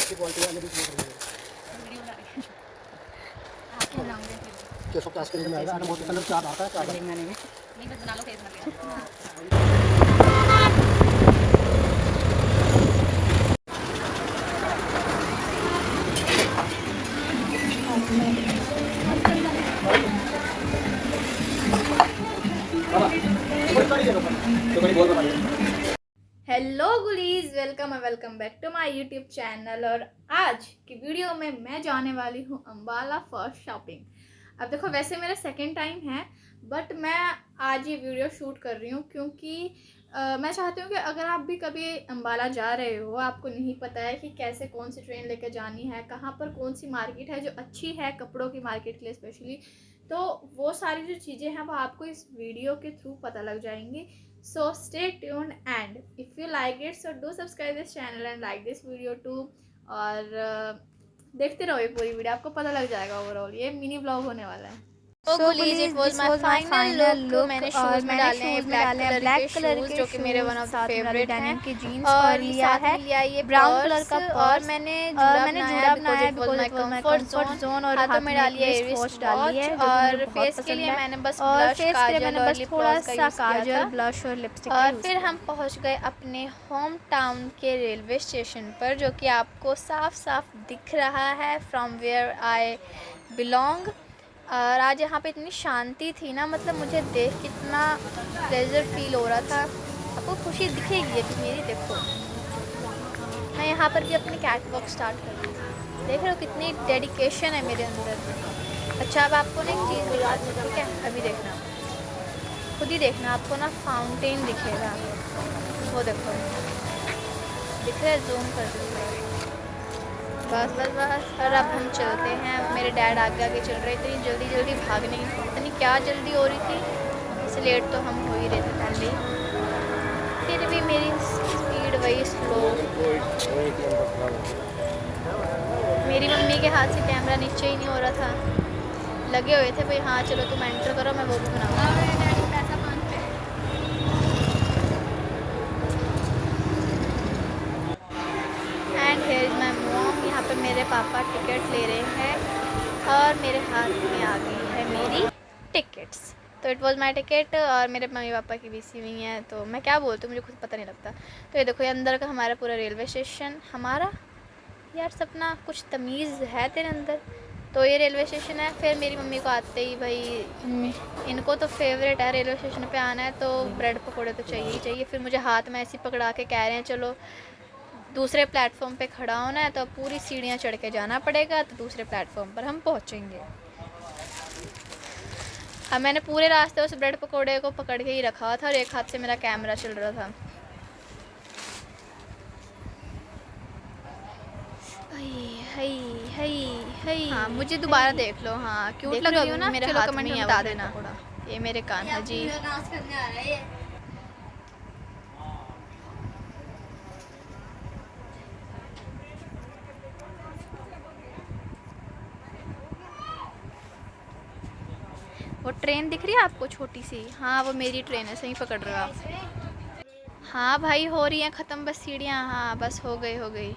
अच्छी क्वालिटी है, मेरी वीडियो बना रही है। आपको बनाऊंगे फिर के सब आइसक्रीम में आएगा, बहुत कलर चार्ट आता है, चार्ट लेंगे नहीं बस बना लो, फेस बना hello girlies, welcome back to my YouTube channel. और आज की वीडियो में मैं जाने वाली हूँ अम्बाला फॉर शॉपिंग। अब देखो, वैसे मेरा सेकंड टाइम है, बट मैं आज ये वीडियो शूट कर रही हूँ क्योंकि मैं चाहती हूँ कि अगर आप भी कभी अम्बाला जा रहे हो, आपको नहीं पता है कि कैसे कौन सी ट्रेन लेकर जानी है, कहाँ पर कौन सी मार्केट है जो अच्छी है कपड़ों की मार्केट के लिए स्पेशली, तो वो सारी जो चीज़ें हैं वो आपको इस वीडियो के थ्रू पता लग जाएंगी। So stay tuned, and if you like it, so do subscribe this channel and like this video too। और देखते रहो ये पूरी वीडियो, आपको पता लग जाएगा। ओवरऑल ये मिनी ब्लॉग होने वाला है। So guys, it was my final look। मैंने शूज़ में डाले हैं ब्लैक कलर के जो कि मेरे वन ऑफ द फेवरेट हैं, की जीन्स और लिया साथ है में लिया ये ब्राउन कलर का और पर्स। मैंने मैंने जूड़ा बनाया because my it was my comfort comfort zone. और हाथों में डाली है रिस्ट वॉच डाली है और जो फेस कि के लिए मैंने बस और ब्लश, फेस के लिए मैंने काजल और बस लिप थोड़ा ग्लॉस का सा यूज़ किया काजल, था। ब्लश और लिपस्टिक और फिर हम पहुंच गए अपने होम टाउन के रेलवे स्टेशन पर, जो कि आपको साफ साफ दिख रहा है फ्रॉम वेयर आई बिलोंग। और आज यहाँ पे इतनी शांति थी ना, मतलब मुझे देख कितना प्लेजर फील हो रहा था। आपको खुशी दिखेगी अभी मेरी, देखो मैं यहाँ पर भी अपनी कैट वॉक स्टार्ट कर दी। देख रहे हो कितनी डेडिकेशन है मेरे अंदर। अच्छा, अब आपको ना एक चीज़ दिखाती हूँ, ठीक है? अभी देखना, खुद ही देखना, आपको ना फाउंटेन दिखेगा, वो देखो, दिख रहा है? जूम कर दूँगा। बस बस बस। और अब हम चलते हैं। मेरे डैड आगे आगे चल रहे थे, इतनी जल्दी भागने की, पता नहीं क्या जल्दी हो रही थी, इससे लेट तो हम हो ही रहे थे पहले ही। फिर भी मेरी स्पीड वही स्लो। मेरी मम्मी के हाथ से कैमरा नीचे ही नहीं हो रहा था, लगे हुए थे भाई हाँ चलो तुम एंटर करो, मैं वो भी बनाऊँगा। And here is my mom. यहाँ पर मेरे पापा टिकट ले रहे हैं और मेरे हाथ में आ गई है मेरी टिकट्स। तो इट वाज माय टिकट, और मेरे मम्मी पापा की भी सी हुई हैं, तो मैं क्या बोलती हूँ मुझे खुद पता नहीं लगता। तो ये देखो, ये अंदर का हमारा पूरा रेलवे स्टेशन हमारा। यार सपना, कुछ तमीज़ है तेरे अंदर? तो ये रेलवे स्टेशन है। फिर मेरी मम्मी को आते ही भाई, इनको तो फेवरेट है रेलवे स्टेशन पे आना है तो ब्रेड पकौड़े तो चाहिए ही चाहिए। फिर मुझे हाथ में ऐसे पकड़ा के कह रहे हैं चलो दूसरे प्लेटफॉर्म पे खड़ा होना है, तो पूरी सीढ़ियाँ चढ़ के जाना पड़ेगा, तो दूसरे प्लेटफॉर्म पर हम पहुँचेंगे। अब मैंने पूरे रास्ते उस ब्रेड पकोड़े को पकड़ के ही रखा था और एक हाथ से मेरा कैमरा चल रहा था। हाँ, मुझे दोबारा देख लो। हाँ, क्यूट लग रही हूँ ना? मेरे हाथ में नहीं बता देना। ये मेरे कान है जी। वो ट्रेन दिख रही है आपको छोटी सी? हाँ, वो मेरी ट्रेन है, सही पकड़ रहे हो आप। हाँ भाई, हो रही हैं ख़त्म बस सीढ़ियाँ। हाँ बस हो गई।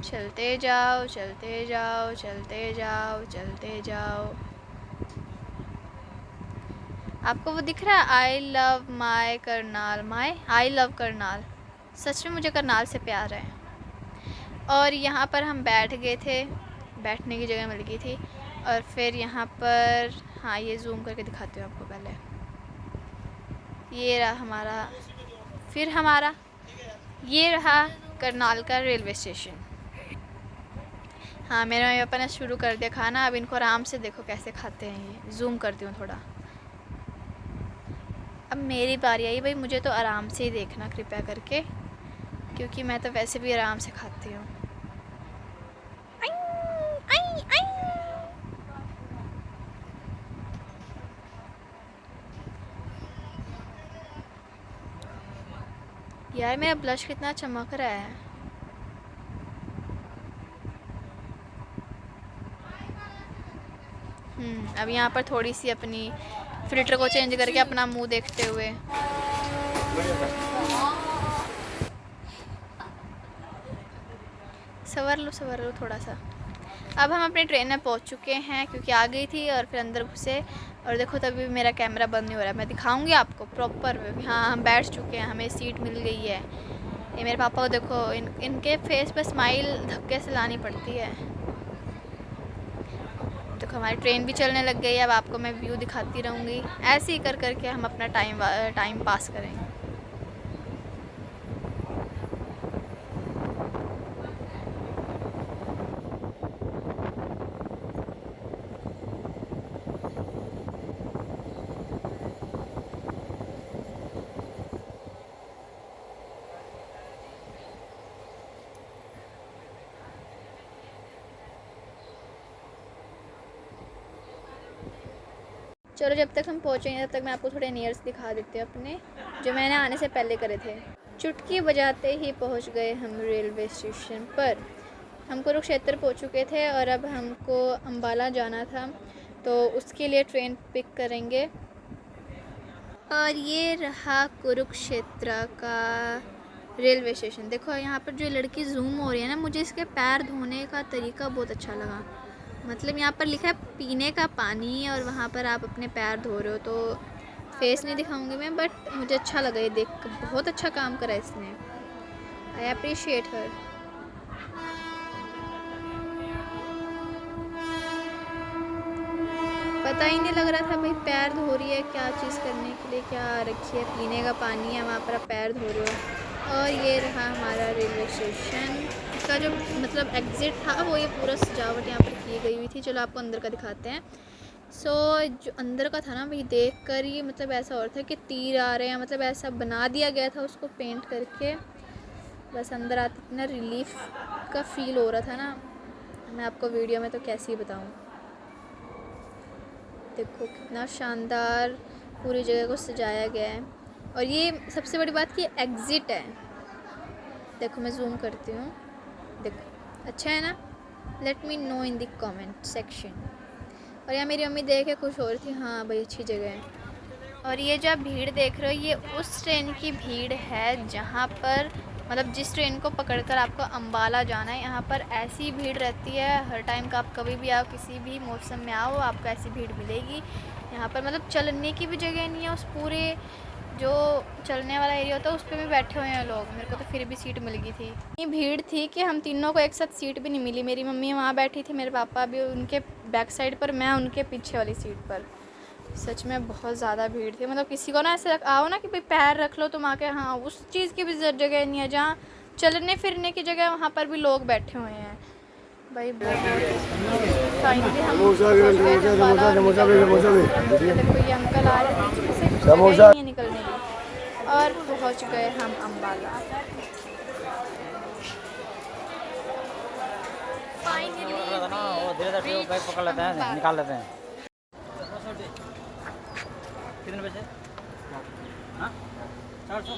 चलते जाओ चलते जाओ चलते जाओ चलते जाओ। आपको वो दिख रहा है? I love my Karnal, I love Karnal. सच में मुझे करनाल से प्यार है। और यहाँ पर हम बैठ गए थे, बैठने की जगह मिल गई थी। और फिर यहाँ पर, हाँ ये जूम करके दिखाती हूँ आपको पहले। ये रहा हमारा, फिर हमारा ये रहा करनाल का रेलवे स्टेशन। हाँ, मेरे मम्मी पापा ने शुरू कर दिया खाना। अब इनको आराम से देखो कैसे खाते हैं। ये जूम करती हूँ थोड़ा। अब मेरी बारी आई भाई, मुझे तो आराम से ही देखना कृपया करके, क्योंकि मैं तो वैसे भी आराम से खाती हूँ। यार मेरा ब्लश कितना चमक रहा है। अब यहाँ पर थोड़ी सी अपनी फिल्टर को चेंज करके अपना मुंह देखते हुए। सवर लो थोड़ा सा। अब हम अपनी ट्रेन में पहुंच चुके हैं क्योंकि आ गई थी और फिर अंदर घुसे। और देखो तभी मेरा कैमरा बंद नहीं हो रहा है, मैं दिखाऊंगी आपको प्रॉपर। हाँ, हम बैठ चुके हैं, हमें सीट मिल गई है। ये मेरे पापा को देखो, इनके फेस पे स्माइल धक्के से लानी पड़ती है। देखो हमारी ट्रेन भी चलने लग गई है। अब आपको मैं व्यू दिखाती रहूँगी, ऐसे ही कर करके हम अपना टाइम पास करेंगे। चलो जब तक हम पहुँचेंगे तब तक मैं आपको थोड़े नियर्स दिखा देती हूँ अपने, जो मैंने आने से पहले करे थे। चुटकी बजाते ही पहुँच गए हम रेलवे स्टेशन पर। हम कुरुक्षेत्र पहुँच चुके थे और अब हमको अम्बाला जाना था, तो उसके लिए ट्रेन पिक करेंगे। और ये रहा कुरुक्षेत्र का रेलवे स्टेशन। देखो यहाँ पर जो लड़की जूम हो रही है ना, मुझे इसके पैर धोने का तरीका बहुत अच्छा लगा। मतलब यहाँ पर लिखा है पीने का पानी और वहाँ पर आप अपने पैर धो रहे हो। तो फेस नहीं दिखाऊंगी मैं, बट मुझे अच्छा लगा ये देख कर। बहुत अच्छा काम करा इसने, आई अप्रिशिएट हर। पता ही नहीं लग रहा था भाई पैर धो रही है क्या चीज़ करने के लिए, क्या रखी है। पीने का पानी है, वहाँ पर आप पैर धो रहे हो। और ये रहा हमारा रेलवे स्टेशन। इसका जो मतलब एग्ज़िट था वो ये पूरा सजावट यहाँ पर की गई हुई थी। चलो आपको अंदर का दिखाते हैं। जो अंदर का था ना भाई, देख कर ही मतलब ऐसा हो रहा था कि तीर आ रहे हैं। मतलब ऐसा बना दिया गया था उसको पेंट करके। बस अंदर आते इतना रिलीफ का फ़ील हो रहा था ना, मैं आपको वीडियो में तो कैसे ही बताऊँ। देखो कितना शानदार पूरी जगह को सजाया गया है। और ये सबसे बड़ी बात कि एग्ज़िट है। देखो मैं जूम करती हूँ, देखो अच्छा है ना। Let me know in the comment section. और यहाँ मेरी मम्मी देख के खुश हो रही थी, हाँ भाई अच्छी जगह है। और ये जो आप भीड़ देख रहे हो, ये उस ट्रेन की भीड़ है जहाँ पर मतलब जिस ट्रेन को पकड़कर आपको अम्बाला जाना है। यहाँ पर ऐसी भीड़ रहती है हर टाइम का। आप कभी भी आओ, किसी भी मौसम में आओ, आपको ऐसी भीड़ मिलेगी। यहाँ पर मतलब चलने की भी जगह नहीं है। उस पूरे जो चलने वाला एरिया होता है उस पर भी बैठे हुए हैं लोग। मेरे को तो फिर भी सीट मिल गई थी। इतनी भीड़ थी कि हम तीनों को एक साथ सीट भी नहीं मिली। मेरी मम्मी वहाँ बैठी थी, मेरे पापा भी उनके बैक साइड पर, मैं उनके पीछे वाली सीट पर। सच में बहुत ज़्यादा भीड़ थी। मतलब किसी को ना ऐसे आओ ना कि भाई पैर रख लो तुम आके, हाँ उस चीज़ की भी जगह नहीं है। जहाँ चलने फिरने की जगह वहाँ पर भी लोग बैठे हुए हैं भाई। फाइनली हम देखो ये अंकल आ रहे थे निकलने की, और पहुँच गए हम अम्बाला। धीरे बैग पकड़ लेते हैं, निकाल लेते हैं। कितने बजे? हाँ 400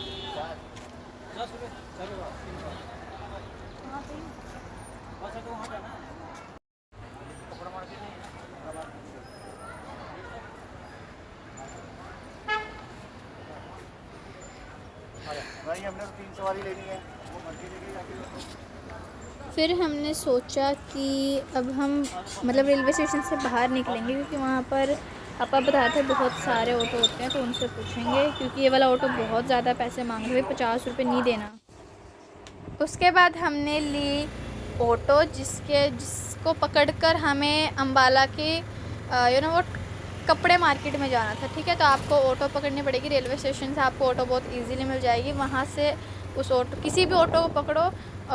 भाई हमने 3 सवारी लेनी है, वो मर्जी लेके जाके। फिर हमने सोचा कि अब हम मतलब रेलवे स्टेशन से बाहर निकलेंगे, क्योंकि वहाँ पर पापा बता रहे थे बहुत सारे ऑटो होते हैं, तो उनसे पूछेंगे। क्योंकि ये वाला ऑटो बहुत ज़्यादा पैसे मांग रहे हैं, 50 रुपये नहीं देना। उसके बाद हमने ली ऑटो, जिसको पकड़कर हमें अम्बाला के वो कपड़े मार्केट में जाना था। ठीक है, तो आपको ऑटो पकड़नी पड़ेगी। रेलवे स्टेशन से आपको ऑटो बहुत इजीली मिल जाएगी। वहाँ से उस ऑटो किसी भी ऑटो को पकड़ो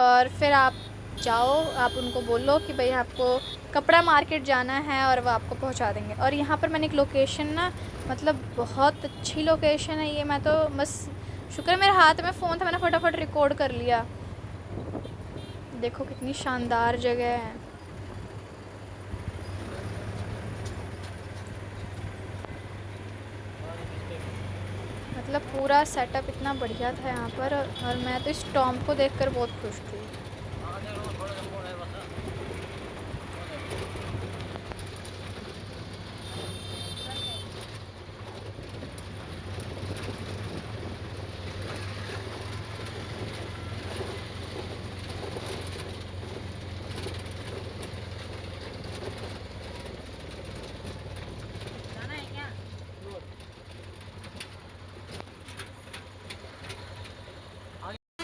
और फिर आप जाओ। आप उनको बोलो कि भाई आपको कपड़ा मार्केट जाना है और वो आपको पहुँचा देंगे। और यहाँ पर मैंने एक लोकेशन ना, मतलब बहुत अच्छी लोकेशन है ये। मैं तो बस शुक्र मेरे हाथ में फ़ोन था, मैंने फटाफट रिकॉर्ड कर लिया। देखो कितनी शानदार जगह है। मतलब पूरा सेटअप इतना बढ़िया था यहाँ पर, और मैं तो इस टॉम को देखकर बहुत खुश थी।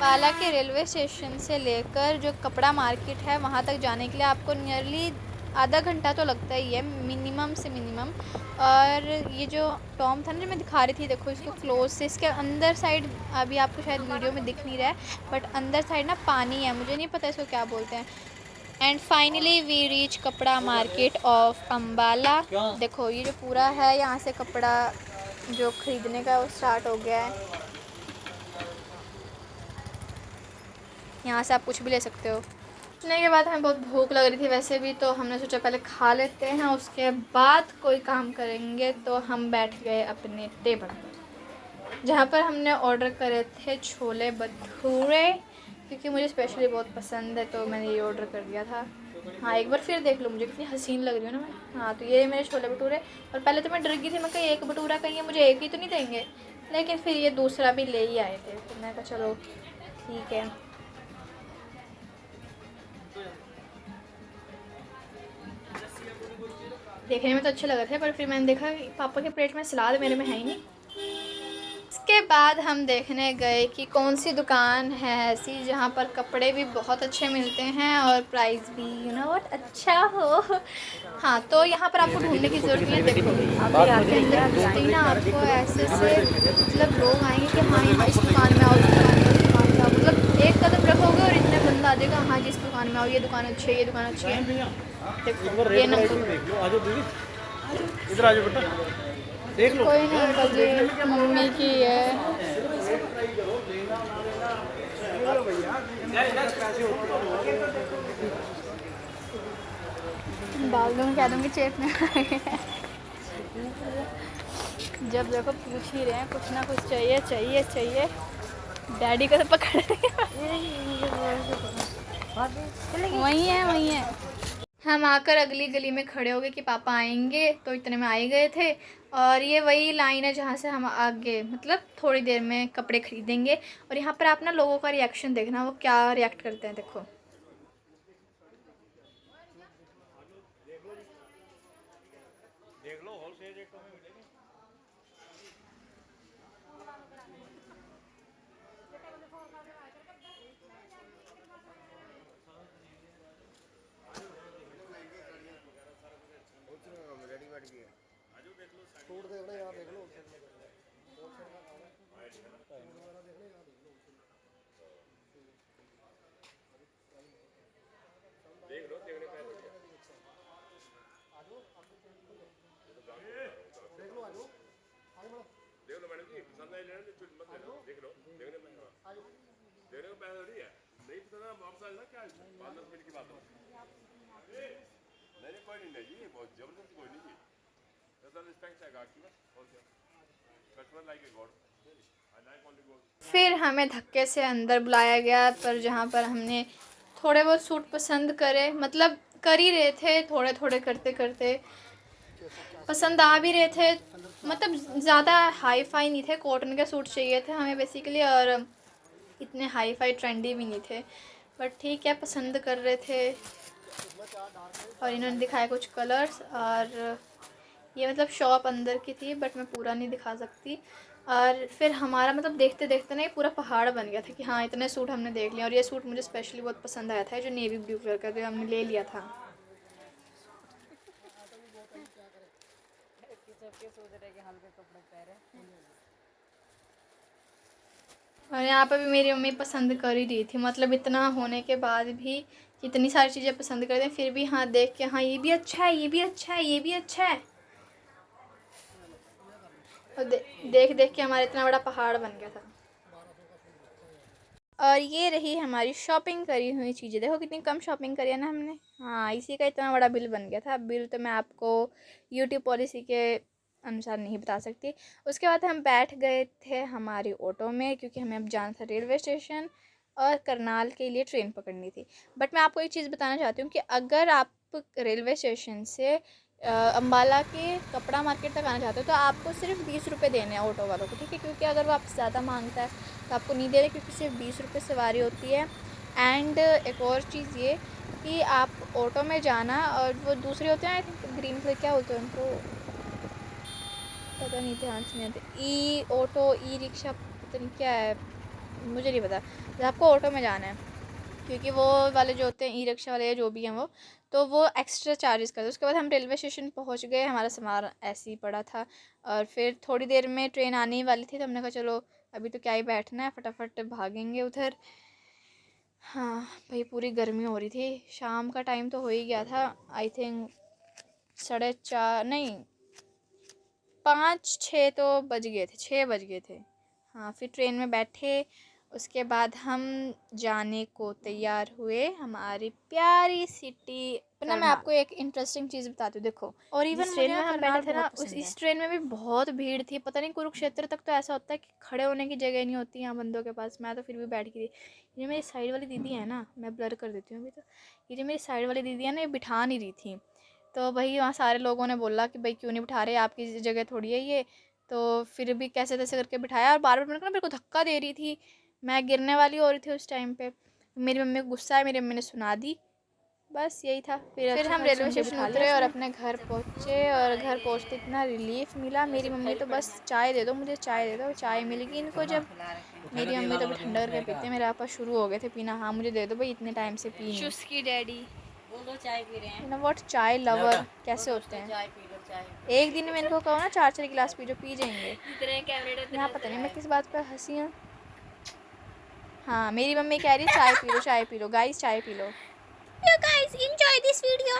अम्बाला के रेलवे स्टेशन से लेकर जो कपड़ा मार्केट है वहाँ तक जाने के लिए आपको नियरली आधा घंटा तो लगता ही है, मिनिमम से मिनिमम। और ये जो टॉम था ना, जो मैं दिखा रही थी, देखो इसको क्लोज से, इसके अंदर साइड अभी आपको शायद वीडियो में दिख नहीं रहा है, बट अंदर साइड ना पानी है, मुझे नहीं पता इसको क्या बोलते हैं। एंड फाइनली वी रीच कपड़ा मार्केट ऑफ अम्बाला। देखो ये जो पूरा है, यहाँ से कपड़ा जो ख़रीदने का वो स्टार्ट हो गया है। यहाँ से आप कुछ भी ले सकते हो। खाने के बाद हमें बहुत भूख लग रही थी वैसे भी, तो हमने सोचा पहले खा लेते हैं, उसके बाद कोई काम करेंगे। तो हम बैठ गए अपने टेबल पर, जहाँ पर हमने ऑर्डर करे थे छोले भटूरे, क्योंकि मुझे स्पेशली बहुत पसंद है, तो मैंने ये ऑर्डर कर दिया था। हाँ, एक बार फिर देख लो मुझे कितनी हसीन लग रही हूँ ना मैं। हाँ, तो ये मेरे छोले भटूरे। और पहले तो मैं डर गई थी, मैं कहीं एक भटूरा कहीं मुझे एक ही तो नहीं देंगे, लेकिन फिर ये दूसरा भी ले ही आए थे, तो मैं कहा चलो ठीक है। देखने में तो अच्छे लग रहे थे, पर फिर मैंने देखा कि पापा के प्लेट में सलाद, मेरे में है ही नहीं। इसके बाद हम देखने गए कि कौन सी दुकान है ऐसी जहाँ पर कपड़े भी बहुत अच्छे मिलते हैं और प्राइस भी बहुत अच्छा हो। हाँ, तो यहाँ पर आपको ढूंढने की ज़रूरत नहीं है। देखो आप आके अंदर घुसते ही ना आपको ऐसे से मतलब लोग आएंगे कि हाँ यहाँ इस दुकान में आओ, इस दुकान में, उस दुकान में आओ, मतलब एक कदम रखोगे और इतने बंदा आ जाएगा, हाँ जिस दुकान में आओ, ये दुकान अच्छी है, ये दुकान अच्छी है। देखो ये नंबर, इधर आ जाओ बेटा, देख लो। कोई नहीं अंकल जी, मम्मी की है। डाल दूँगी, कह दूँगी चेप में आ गया। जब देखो पूछ ही रहे हैं, कुछ ना कुछ चाहिए चाहिए चाहिए। डैडी को तो पकड़ वही है वही है। हम आकर अगली गली में खड़े हो गए कि पापा आएंगे, तो इतने में आ ही गए थे। और ये वही लाइन है जहाँ से हम आगे मतलब थोड़ी देर में कपड़े खरीदेंगे। और यहाँ पर आप ना लोगों का रिएक्शन देखना, वो क्या रिएक्ट करते हैं। देखो देख लो, होलसेल रेटों में मिलेगी। रेडीमेड भी है, सूट देख लो, यहाँ देख लो, देख लो, देखने का देख लो, देख लो मैडम जी, पसंद आई लेना, मत लेना, देख लो, देखने में देखने का पैसा थोड़ी है, नहीं पसंद है वापस आ जाना, क्या 5-10 मिनट की बात है। नहीं कोई नहीं जी, बहुत जबरदस्त कोई नहीं जी, ऐसा रिस्पेक्ट है गार्ड की बस, और क्या, customer like a god, I like only God. फिर हमें धक्के से अंदर बुलाया गया, पर जहाँ पर हमने थोड़े बहुत सूट पसंद करे, मतलब कर ही रहे थे, थोड़े थोड़े करते करते पसंद आ भी रहे थे, मतलब ज़्यादा हाई फाई नहीं थे, कॉटन के सूट चाहिए थे हमें बेसिकली, और इतने हाई फाई ट्रेंडी भी नहीं थे, बट ठीक है पसंद कर रहे थे। और इन्होंने दिखाया कुछ कलर्स, और ये मतलब शॉप अंदर की थी, बट मैं पूरा नहीं दिखा सकती। और फिर हमारा मतलब देखते देखते ना ये पूरा पहाड़ बन गया था कि हाँ इतने सूट हमने देख लिया। और ये सूट मुझे स्पेशली बहुत पसंद आया था, जो नेवी ब्लू कलर का, जो हमने ले लिया था। और यहाँ पर भी मेरी मम्मी पसंद कर ही रही थी, मतलब इतना होने के बाद भी, इतनी सारी चीज़ें पसंद करते हैं फिर भी हाँ देख के हाँ ये भी अच्छा है, ये भी अच्छा है, ये भी अच्छा है। और देख देख के हमारा इतना बड़ा पहाड़ बन गया था। और ये रही हमारी शॉपिंग करी हुई चीज़ें, देखो कितनी कम शॉपिंग करी है ना हमने। हाँ, इसी का इतना बड़ा बिल बन गया था। बिल तो मैं आपको यूट्यूब पॉलिसी के अनुसार नहीं बता सकती। उसके बाद हम बैठ गए थे हमारी ऑटो में, क्योंकि हमें अब जाना था रेलवे स्टेशन और करनाल के लिए ट्रेन पकड़नी थी। बट मैं आपको एक चीज़ बताना चाहती हूँ कि अगर आप रेलवे स्टेशन से अम्बाला के कपड़ा मार्केट तक आना चाहते हो तो आपको सिर्फ 20 रुपये देने हैं ऑटो वालों को, ठीक है, क्योंकि अगर वो आपसे ज़्यादा मांगता है तो आपको नहीं दे रहे, क्योंकि सिर्फ 20 रुपये सवारी होती है। एंड एक और चीज़ ये कि आप ऑटो में जाना, और वो दूसरे होते हैं आई थिंक ग्रीन कलर, क्या होते हैं उनको पता नहीं, ध्यान से नहीं आते, ई ऑटो, ई रिक्शा, पता नहीं क्या है, मुझे नहीं पता, तो आपको ऑटो में जाना है, क्योंकि वो वाले जो होते हैं ई रिक्शा वाले या जो भी हैं वो, तो वो एक्स्ट्रा चार्जेस करते हैं। उसके बाद हम रेलवे स्टेशन पहुंच गए, हमारा सामान ऐसे ही पड़ा था और फिर थोड़ी देर में ट्रेन आने ही वाली थी, तो हमने कहा चलो अभी तो क्या ही बैठना है, फटाफट भागेंगे उधर। हाँ भाई, पूरी गर्मी हो रही थी, शाम का टाइम तो हो ही गया था, आई थिंक 4:30 नहीं 5-6 तो बज गए थे, 6 बज गए थे। हाँ, फिर ट्रेन में बैठे, उसके बाद हम जाने को तैयार हुए हमारी प्यारी सिटी। ना मैं आपको एक इंटरेस्टिंग चीज़ बताती हूँ, देखो, और इवन ट्रेन में हम बैठे थे ना, इस ट्रेन में भी बहुत भीड़ थी। पता नहीं कुरुक्षेत्र तक तो ऐसा होता है कि खड़े होने की जगह नहीं होती यहाँ बंदों के पास, मैं तो फिर भी बैठ गई थी। ये मेरी साइड वाली दीदी है ना, मैं ब्लर कर देती हूँ अभी, तो ये जो मेरी साइड वाली दीदी है ना, ये बिठा नहीं रही थी, तो भाई वहाँ सारे लोगों ने बोला कि भाई क्यों नहीं बिठा रहे, आपकी जगह थोड़ी है ये, तो फिर भी कैसे तैसे करके बिठाया। और बार बार मेरे को धक्का दे रही थी, मैं गिरने वाली हो रही थी उस टाइम पे। मेरी मम्मी को गुस्सा है, मेरी मम्मी ने सुना दी, बस यही था। फिर हम रेलवे स्टेशन उतरे और अपने घर पहुँचे, और घर पहुँचते इतना रिलीफ मिला। मेरी मम्मी तो बस चाय दे दो, मुझे चाय दे दो, चाय मिल गई इनको जब। मेरी मम्मी तो अभी ठंडा करके पीते हैं, मेरे पापा शुरू हो गए थे पीना, हाँ मुझे दे दो भाई, इतने टाइम से पी। चुस्की डैडी चाय पी रहे हैं ना, व्हाट चाय लवर कैसे होते हैं। चाय पी लो, चाय एक दिन में इनको कहो ना 4-4 गिलास पी जो, पी जाएंगे। यहाँ पता नहीं मैं किस बात पर हंसी हूँ। हाँ, मेरी मम्मी कह रही चाय पी लो, चाय पी लो गाइस, चाय P low. Guys enjoy this video.